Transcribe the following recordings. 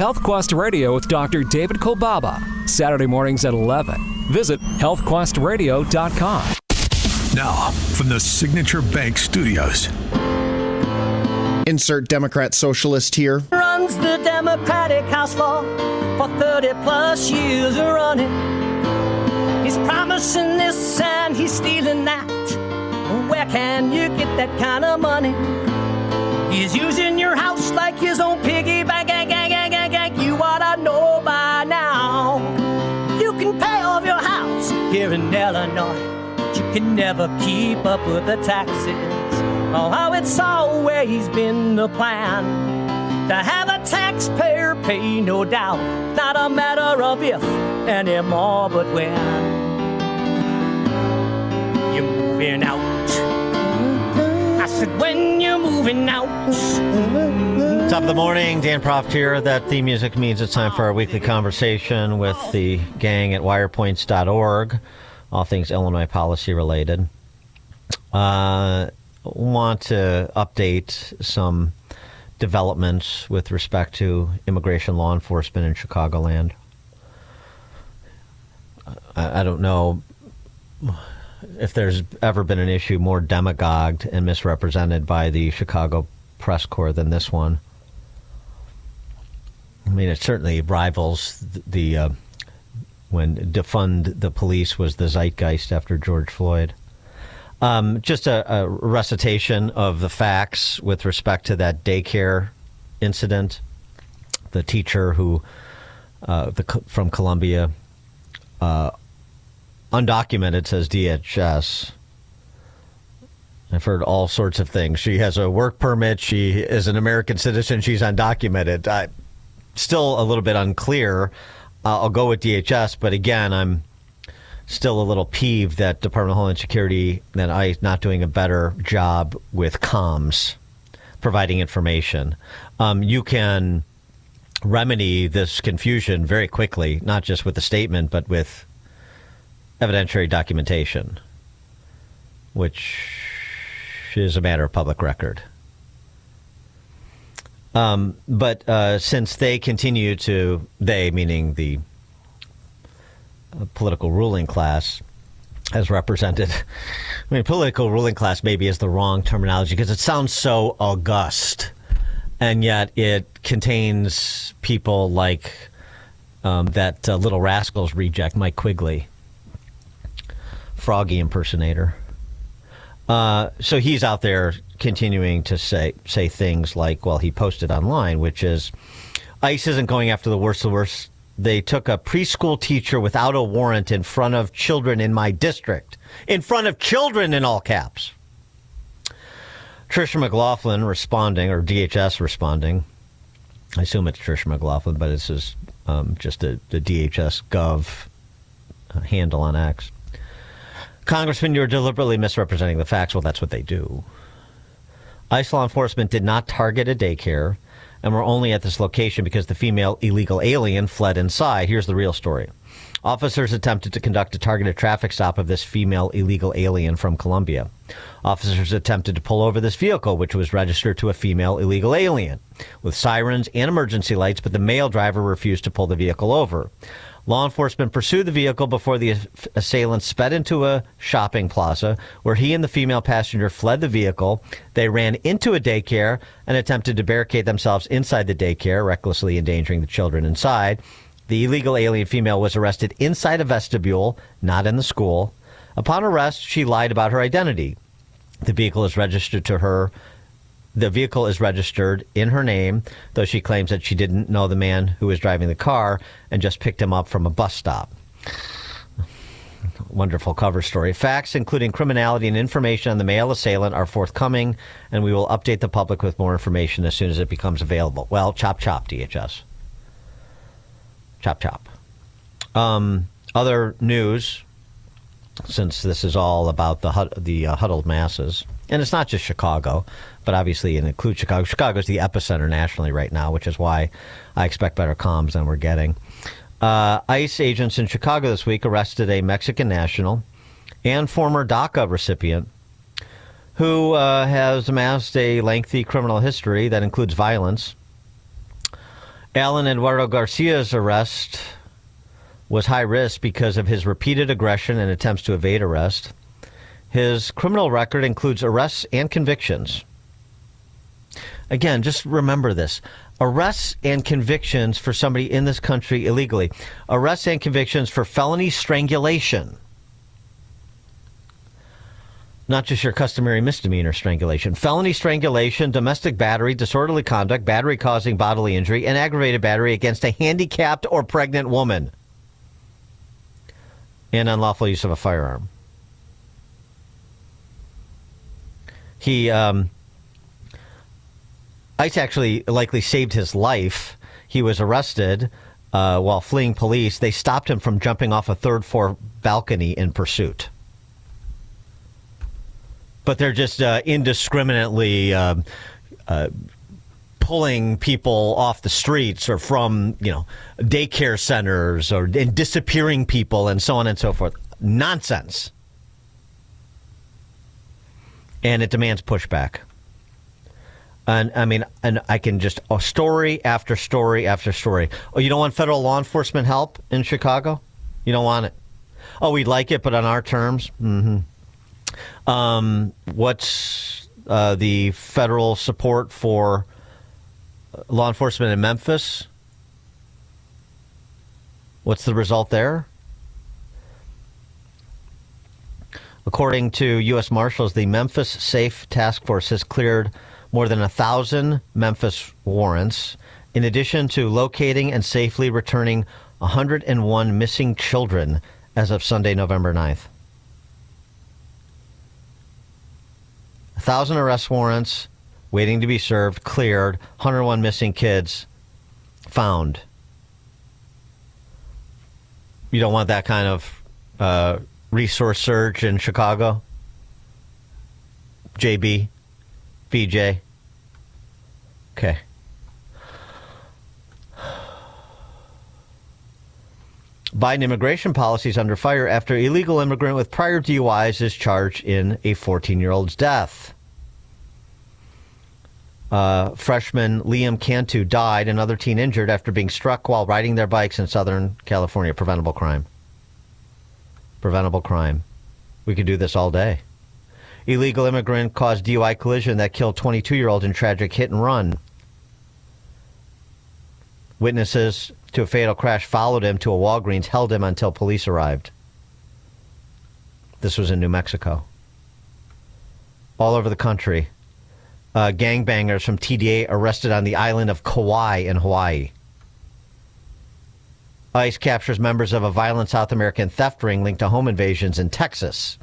Health Quest Radio with Dr. David Kolbaba, Saturday mornings at 11. Visit healthquestradio.com. Now, from the Signature Bank Studios. Insert Democrat socialist here. Runs the Democratic House floor for 30 plus years running. He's promising this and he's stealing that. Where can you get that kind of money? He's using your house like his own piggy bank. You ought to know by now. You can pay off your house here in Illinois, but you can never keep up with the taxes. Oh, it's always been the plan to have a taxpayer pay, no doubt. Not a matter of if anymore, but when. You're moving out. I said, when you're moving out. Top of the morning, Dan Proft here. That theme music means it's time for our weekly conversation with the gang at wirepoints.org. All things Illinois policy related. Want to update some developments with respect to immigration law enforcement in Chicagoland. I don't know if there's ever been an issue more demagogued and misrepresented by the Chicago press corps than this one. I mean, it certainly rivals the when defund the police was the zeitgeist after George Floyd. Just a recitation of the facts with respect to that daycare incident. The teacher who, from Columbia, undocumented, says DHS. I've heard all sorts of things. She has a work permit. She is an American citizen. She's undocumented. Still a little bit unclear. I'll go with DHS, but again, I'm still a little peeved that Department of Homeland Security and ICE not doing a better job with comms, providing information. You can remedy this confusion very quickly, not just with the statement, but with evidentiary documentation, which is a matter of public record. But since they continue to, they meaning the political ruling class as represented, I mean, political ruling class maybe is the wrong terminology because it sounds so august, and yet it contains people like that Little Rascals reject, Mike Quigley, Froggy impersonator. So he's out there continuing to say things like, well, he posted online, which is, ICE isn't going after the worst of the worst. They took a preschool teacher without a warrant in front of children in my district. In front of children, in all caps. Tricia McLaughlin responding, or DHS responding. I assume it's Tricia McLaughlin, but this is just the DHS Gov handle on X. Congressman, you're deliberately misrepresenting the facts. Well, that's what they do. ICE law enforcement did not target a daycare and were only at this location because the female illegal alien fled inside. Here's the real story. Officers attempted to conduct a targeted traffic stop of this female illegal alien from Colombia. Officers attempted to pull over this vehicle, which was registered to a female illegal alien, with sirens and emergency lights, but the male driver refused to pull the vehicle over. Law enforcement pursued the vehicle before the assailant sped into a shopping plaza where he and the female passenger fled the vehicle. They ran into a daycare and attempted to barricade themselves inside the daycare, recklessly endangering the children inside. The illegal alien female was arrested inside a vestibule, not in the school. Upon arrest, she lied about her identity. The vehicle is registered to her. The vehicle is registered in her name, though she claims that she didn't know the man who was driving the car and just picked him up from a bus stop. Wonderful cover story. Facts, including criminality and information on the male assailant, are forthcoming, and we will update the public with more information as soon as it becomes available. Well, chop, chop, DHS. Chop, chop. Other news, since this is all about the huddled masses, and it's not just Chicago, but obviously it includes Chicago. Chicago is the epicenter nationally right now, which is why I expect better comms than we're getting. ICE agents in Chicago this week arrested a Mexican national and former DACA recipient who has amassed a lengthy criminal history that includes violence Alan Eduardo Garcia's arrest was high risk because of his repeated aggression and attempts to evade arrest. His criminal record includes arrests and convictions. Again, just remember this. Arrests and convictions for somebody in this country illegally. Arrests and convictions for felony strangulation. Not just your customary misdemeanor strangulation. Felony strangulation, domestic battery, disorderly conduct, battery causing bodily injury, and aggravated battery against a handicapped or pregnant woman. And unlawful use of a firearm. ICE actually likely saved his life. He was arrested while fleeing police. They stopped him from jumping off a third-floor balcony in pursuit. But they're just indiscriminately pulling people off the streets or from, daycare centers and disappearing people and so on and so forth. Nonsense. And it demands pushback. And I can just story after story after story. Oh, you don't want federal law enforcement help in Chicago? You don't want it. Oh, we'd like it, but on our terms? Mm-hmm. What's the federal support for law enforcement in Memphis? What's the result there? According to U.S. Marshals, the Memphis Safe Task Force has cleared more than 1,000 Memphis warrants, in addition to locating and safely returning 101 missing children as of Sunday, November 9th. 1,000 arrest warrants waiting to be served, cleared, 101 missing kids found. You don't want that kind of resource surge in Chicago? JB? VJ? Okay. Biden immigration policy is under fire after illegal immigrant with prior DUIs is charged in a 14-year-old's death. Freshman Liam Cantu died, another teen injured after being struck while riding their bikes in Southern California. Preventable crime. Preventable crime. We could do this all day. Illegal immigrant caused DUI collision that killed 22-year-old in tragic hit and run. Witnesses to a fatal crash followed him to a Walgreens, held him until police arrived. This was in New Mexico. All over the country. Gangbangers from TDA arrested on the island of Kauai in Hawaii. ICE captures members of a violent South American theft ring linked to home invasions in Texas.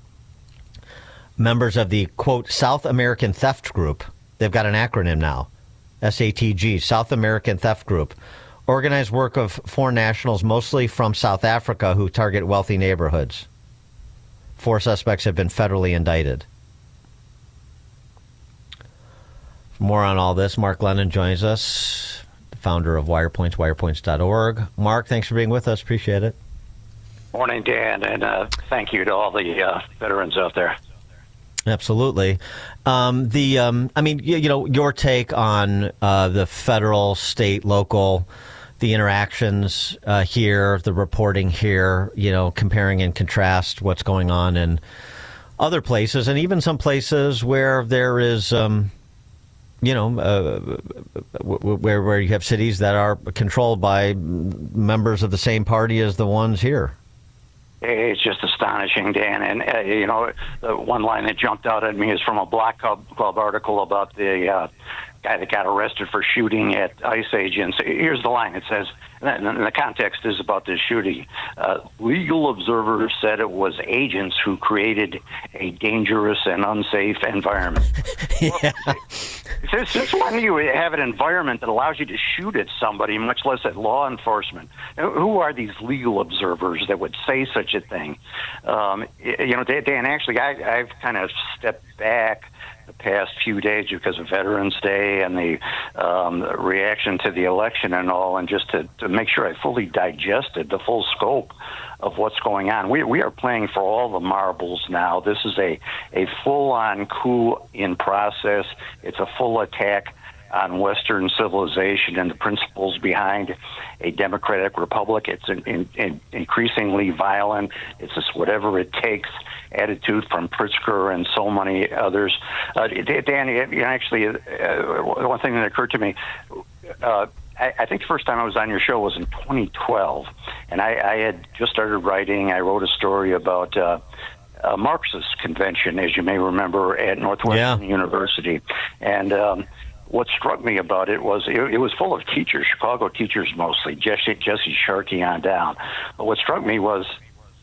Members of the, quote, South American Theft Group. They've got an acronym now. SATG, South American Theft Group. Organized work of foreign nationals, mostly from South Africa, who target wealthy neighborhoods. 4 suspects have been federally indicted. For more on all this, Mark Glennon joins us, the founder of Wirepoints, wirepoints.org. Mark, thanks for being with us. Appreciate it. Morning, Dan, and thank you to all the veterans out there. Absolutely. Your take on the federal, state, local, the interactions here, the reporting here, comparing and contrast what's going on in other places, and even some places where there is, where you have cities that are controlled by members of the same party as the ones here. It's just astonishing, Dan. And, the one line that jumped out at me is from a Block Club article about the guy that got arrested for shooting at ICE agents. Here's the line. It says, and the context is about this shooting. Legal observers said it was agents who created a dangerous and unsafe environment. Yeah. Since when do you have an environment that allows you to shoot at somebody, much less at law enforcement? Who are these legal observers that would say such a thing? Dan, actually, I've kind of stepped back the past few days because of Veterans Day and the reaction to the election and all, and just to make sure I fully digested the full scope of what's going on. We are playing for all the marbles now. This is a full-on coup in process. It's a full attack on Western civilization and the principles behind a democratic republic. It's an increasingly violent, it's just whatever it takes attitude from Pritzker and so many others. Dan, actually, one thing that occurred to me, I think the first time I was on your show was in 2012, and I had just started writing. I wrote a story about a Marxist convention, as you may remember, at Northwestern University. And what struck me about it was it was full of teachers, Chicago teachers mostly, Jesse Sharkey on down. But what struck me was,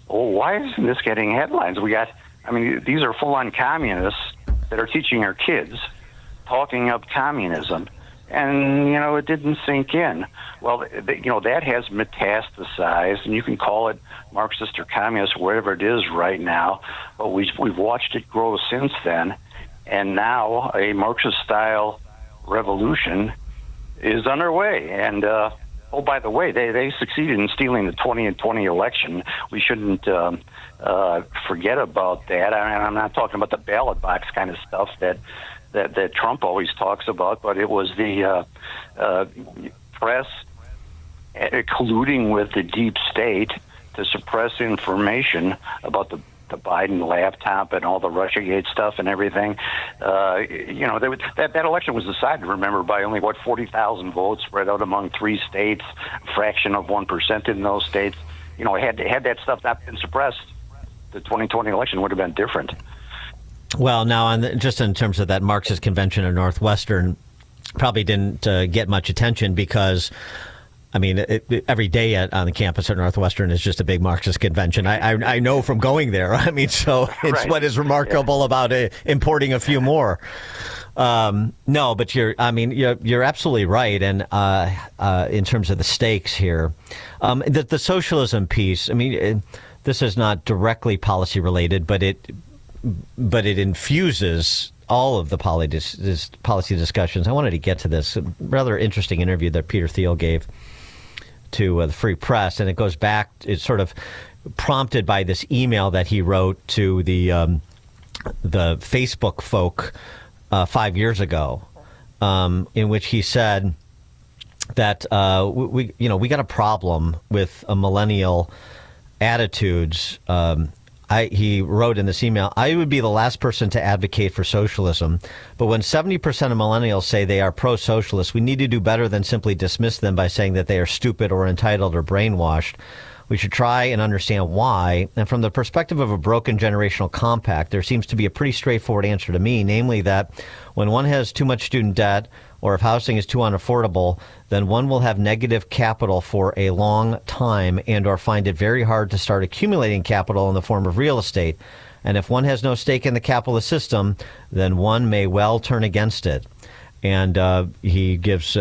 why isn't this getting headlines? These are full-on communists that are teaching our kids, talking up communism. And, it didn't sink in. Well, that has metastasized, and you can call it Marxist or communist, whatever it is right now, but we've watched it grow since then, and now a Marxist-style revolution is underway. And, by the way, they succeeded in stealing the 2020 election. We shouldn't forget about that. I'm not talking about the ballot box kind of stuff that Trump always talks about, but it was the press colluding with the deep state to suppress information about the Biden laptop and all the Russiagate stuff and everything. That election was decided, remember, by only 40,000 votes spread out among 3 states, a fraction of 1% in those states. Had that stuff not been suppressed, the 2020 election would have been different. Well, now, just in terms of that Marxist convention at Northwestern, probably didn't get much attention because, every day on the campus at Northwestern is just a big Marxist convention. I know from going there. So it's right. What is remarkable about importing a few more. No, but you're absolutely right. And in terms of the stakes here, the socialism piece, this is not directly policy related, but it infuses all of the policy discussions. I wanted to get to this rather interesting interview that Peter Thiel gave to the Free Press, and it goes back. It's sort of prompted by this email that he wrote to the Facebook folk 5 years ago, in which he said that we got a problem with millennial attitudes. He wrote in this email, I would be the last person to advocate for socialism, but when 70% of millennials say they are pro-socialist, we need to do better than simply dismiss them by saying that they are stupid or entitled or brainwashed. We should try and understand why. And from the perspective of a broken generational compact, there seems to be a pretty straightforward answer to me, namely that when one has too much student debt, or if housing is too unaffordable, then one will have negative capital for a long time and or find it very hard to start accumulating capital in the form of real estate. And if one has no stake in the capitalist system, then one may well turn against it. And he gives,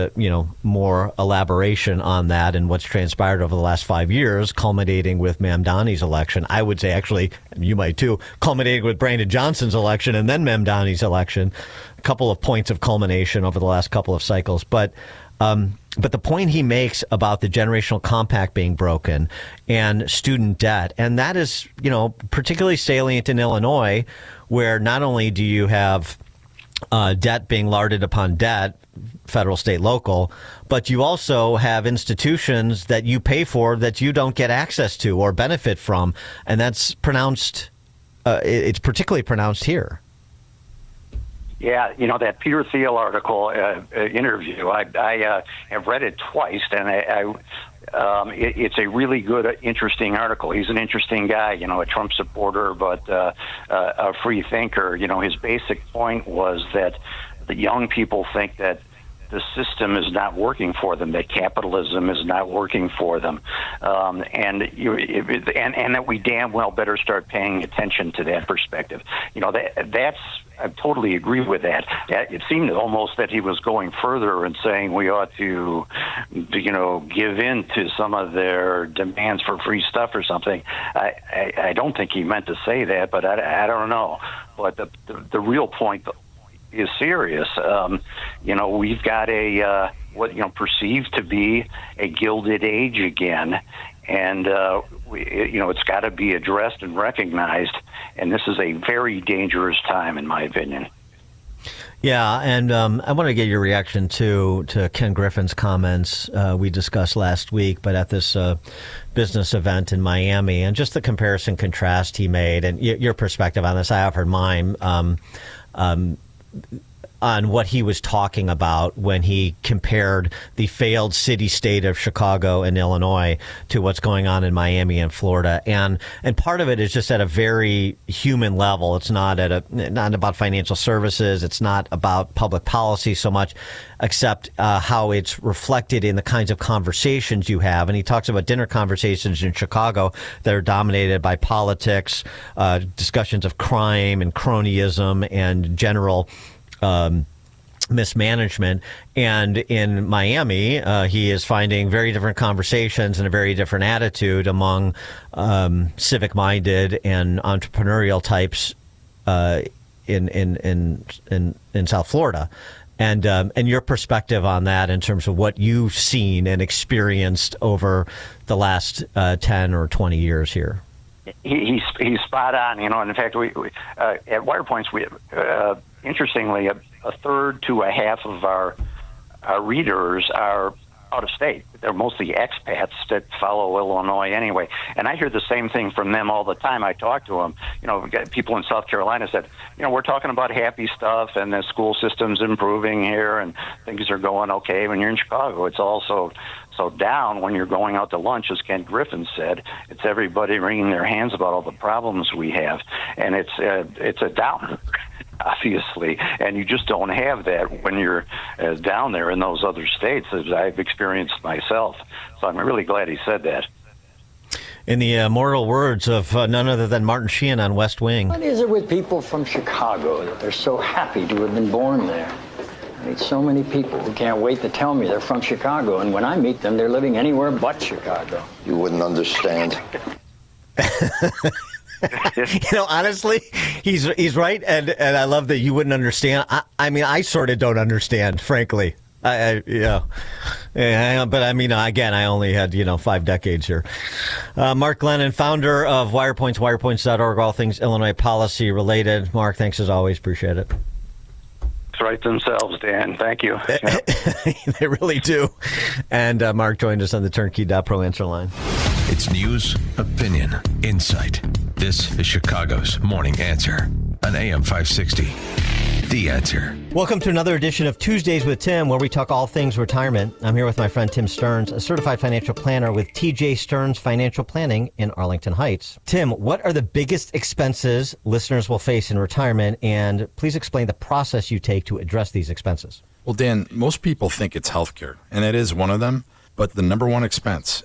more elaboration on that and what's transpired over the last 5 years, culminating with Mamdani's election. I would say, actually, you might too, culminating with Brandon Johnson's election and then Mamdani's election. A couple of points of culmination over the last couple of cycles. But the point he makes about the generational compact being broken and student debt, and that is, particularly salient in Illinois, where not only do you have debt being larded upon debt, federal, state, local, but you also have institutions that you pay for that you don't get access to or benefit from, and that's pronounced. It's particularly pronounced here. Yeah, that Peter Thiel article interview, I have read it twice, and it's a really good, interesting article. He's an interesting guy, a Trump supporter, but a free thinker. His basic point was that the young people think that the system is not working for them, that capitalism is not working for them, and that we damn well better start paying attention to that perspective. I totally agree with that. It seemed almost that he was going further and saying we ought to give in to some of their demands for free stuff or something. I don't think he meant to say that, but I don't know. But the real point is serious. We've got what perceived to be a gilded age again, and it's got to be addressed and recognized. And this is a very dangerous time, in my opinion. Yeah, and I want to get your reaction to Ken Griffin's comments we discussed last week, but at this business event in Miami, and just the comparison contrast he made, and your perspective on this. I offered mine on what he was talking about when he compared the failed city-state of Chicago and Illinois to what's going on in Miami and Florida. And part of it is just at a very human level. It's not about financial services. It's not about public policy so much, except how it's reflected in the kinds of conversations you have. And he talks about dinner conversations in Chicago that are dominated by politics, discussions of crime and cronyism and general mismanagement. And in Miami, he is finding very different conversations and a very different attitude among civic-minded and entrepreneurial types in South Florida. And your perspective on that in terms of what you've seen and experienced over the last 10 or 20 years here. He's spot on, and in fact, we at Wirepoints, we interestingly, a third to a half of our readers are out of state. They're mostly expats that follow Illinois anyway. And I hear the same thing from them all the time. I talk to them. We got people in South Carolina said, we're talking about happy stuff and the school system's improving here and things are going okay. When you're in Chicago, it's also so down when you're going out to lunch, as Ken Griffin said. It's everybody wringing their hands about all the problems we have. And it's a downer, obviously, and you just don't have that when you're down there in those other states, as I've experienced myself. So I'm really glad he said that. In the immortal words of none other than Martin Sheehan on West Wing. What is it with people from Chicago that they're so happy to have been born there? I meet so many people who can't wait to tell me they're from Chicago, and when I meet them, they're living anywhere but Chicago. You wouldn't understand. Honestly, he's right, and I love that you wouldn't understand. I mean, I sort of don't understand, frankly. But I mean, again, I only had 5 decades here. Mark Glennon, founder of Wirepoints, wirepoints.org, all things Illinois policy related. Mark, thanks as always. Appreciate it. Right themselves, Dan. Thank you. They really do. And Mark joined us on the Turnkey.Pro answer line. It's news, opinion, insight. This is Chicago's Morning Answer on AM 560. The Answer. Welcome to another edition of Tuesdays with Tim, where we talk all things retirement. I'm here with my friend Tim Stearns, a certified financial planner with TJ Stearns Financial Planning in Arlington Heights. Tim, what are the biggest expenses listeners will face in retirement? And please explain the process you take to address these expenses. Well, Dan, most people think it's healthcare, and it is one of them. But the number one expense